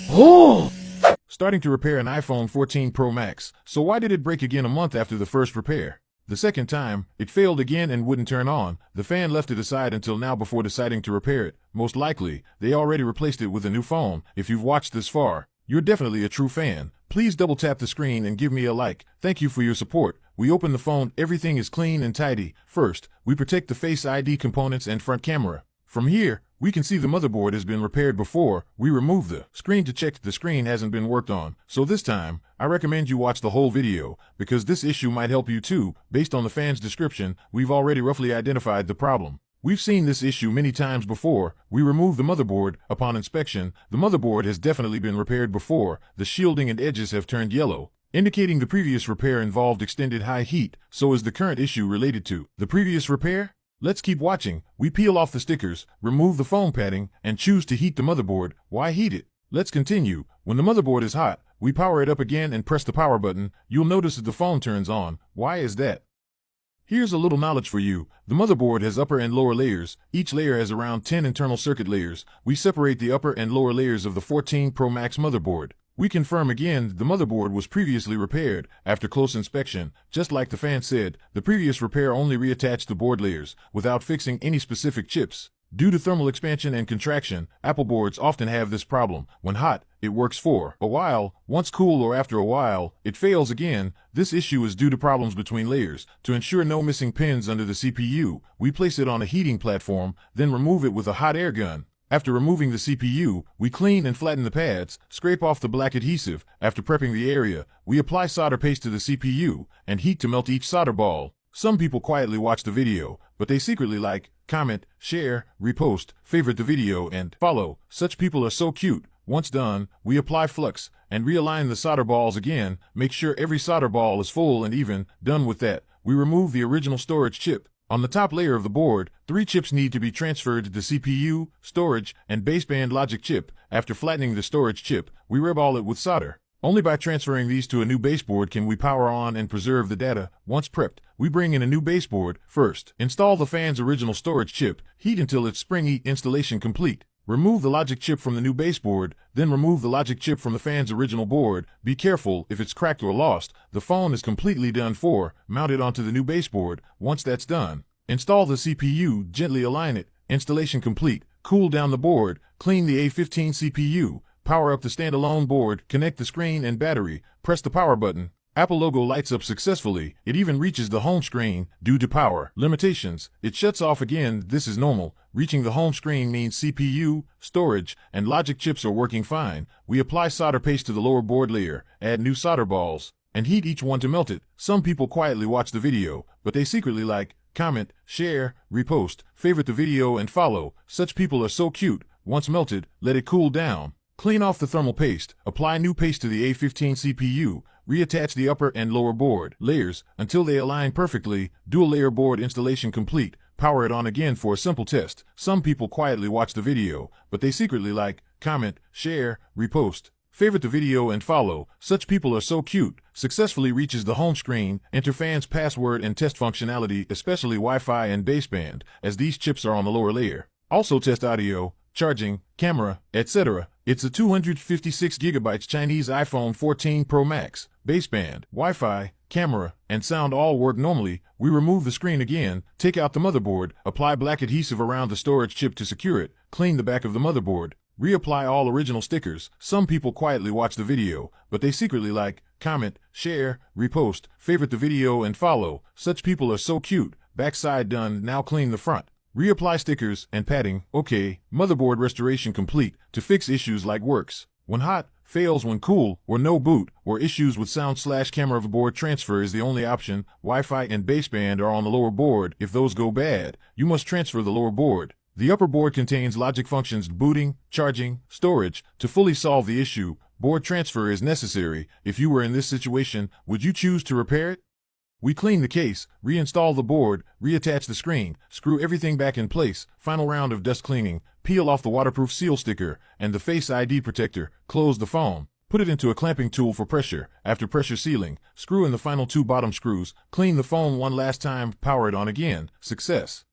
Oh! Starting to repair an iPhone 14 Pro Max. So why did it break again a month after the first repair? The second time, it failed again and wouldn't turn on. The fan left it aside until now before deciding to repair it. Most likely, they already replaced it with a new phone. If you've watched this far, you're definitely a true fan. Please double tap the screen and give me a like. Thank you for your support. We open the phone, everything is clean and tidy. First, we protect the Face ID components and front camera. From here, we can see the motherboard has been repaired before. We remove the screen to check the screen hasn't been worked on. So this time, I recommend you watch the whole video, because this issue might help you too. Based on the fan's description, we've already roughly identified the problem. We've seen this issue many times before. We remove the motherboard. Upon inspection, the motherboard has definitely been repaired before. The shielding and edges have turned yellow, indicating the previous repair involved extended high heat. So is the current issue related to the previous repair? Let's keep watching. We peel off the stickers, remove the foam padding, and choose to heat the motherboard. Why heat it? Let's continue. When the motherboard is hot, we power it up again and press the power button. You'll notice that the phone turns on. Why is that? Here's a little knowledge for you. The motherboard has upper and lower layers. Each layer has around 10 internal circuit layers. We separate the upper and lower layers of the 14 Pro Max motherboard. We confirm again the motherboard was previously repaired. After close inspection, just like the fan said, the previous repair only reattached the board layers, without fixing any specific chips. Due to thermal expansion and contraction, Apple boards often have this problem. When hot, it works for a while. Once cool or after a while, it fails again. This issue is due to problems between layers. To ensure no missing pins under the CPU, we place it on a heating platform, then remove it with a hot air gun. After removing the CPU, we clean and flatten the pads, scrape off the black adhesive. After prepping the area, we apply solder paste to the CPU and heat to melt each solder ball. Some people quietly watch the video, but they secretly like, comment, share, repost, favorite the video, and follow. Such people are so cute. Once done, we apply flux and realign the solder balls again. Make sure every solder ball is full and even. Done with that, we remove the original storage chip. On the top layer of the board, 3 chips need to be transferred to the CPU, storage, and baseband logic chip. After flattening the storage chip, we reball it with solder. Only by transferring these to a new baseboard can we power on and preserve the data. Once prepped, we bring in a new baseboard. First, install the fan's original storage chip. Heat until it's spring-heat installation complete. Remove the logic chip from the new baseboard, then remove the logic chip from the fan's original board. Be careful if it's cracked or lost. The phone is completely done for. Mount it onto the new baseboard. Once that's done, install the CPU, gently align it. Installation complete. Cool down the board. Clean the A15 CPU. Power up the standalone board. Connect the screen and battery. Press the power button. Apple logo lights up successfully. It even reaches the home screen. Due to power limitations, it shuts off again. This is normal. Reaching the home screen means CPU, storage, and logic chips are working fine. We apply solder paste to the lower board layer, add new solder balls, and heat each one to melt it. Some people quietly watch the video, but they secretly like, comment, share, repost, favorite the video, and follow. Such people are so cute. Once melted, let it cool down. Clean off the thermal paste. Apply new paste to the A15 CPU. Reattach the upper and lower board layers until they align perfectly. Dual layer board installation complete. Power it on again for a simple test. Some people quietly watch the video, but they secretly like, comment, share, repost, favorite the video, and follow. Such people are so cute. Successfully reaches the home screen. Enter fan's password and test functionality, especially Wi-Fi and baseband, as these chips are on the lower layer. Also test audio, charging, camera, etc. It's a 256 GB Chinese iPhone 14 Pro Max. Baseband, Wi-Fi, camera, and sound all work normally. We remove the screen again, take out the motherboard, apply black adhesive around the storage chip to secure it, clean the back of the motherboard, reapply all original stickers. Some people quietly watch the video, but they secretly like, comment, share, repost, favorite the video, and follow. Such people are so cute. Backside done. Now clean the front. Reapply stickers and padding. Okay, motherboard restoration complete. To fix issues like works when hot, fails when cool, or no boot, or issues with sound/camera of board transfer is the only option. Wi-Fi and baseband are on the lower board. If those go bad, you must transfer the lower board. The upper board contains logic functions booting, charging, storage. To fully solve the issue, board transfer is necessary. If you were in this situation, would you choose to repair it? We clean the case, reinstall the board, reattach the screen, screw everything back in place, final round of dust cleaning, peel off the waterproof seal sticker and the Face ID protector, close the phone, put it into a clamping tool for pressure. After pressure sealing, screw in the final 2 bottom screws, clean the phone one last time, power it on again. Success.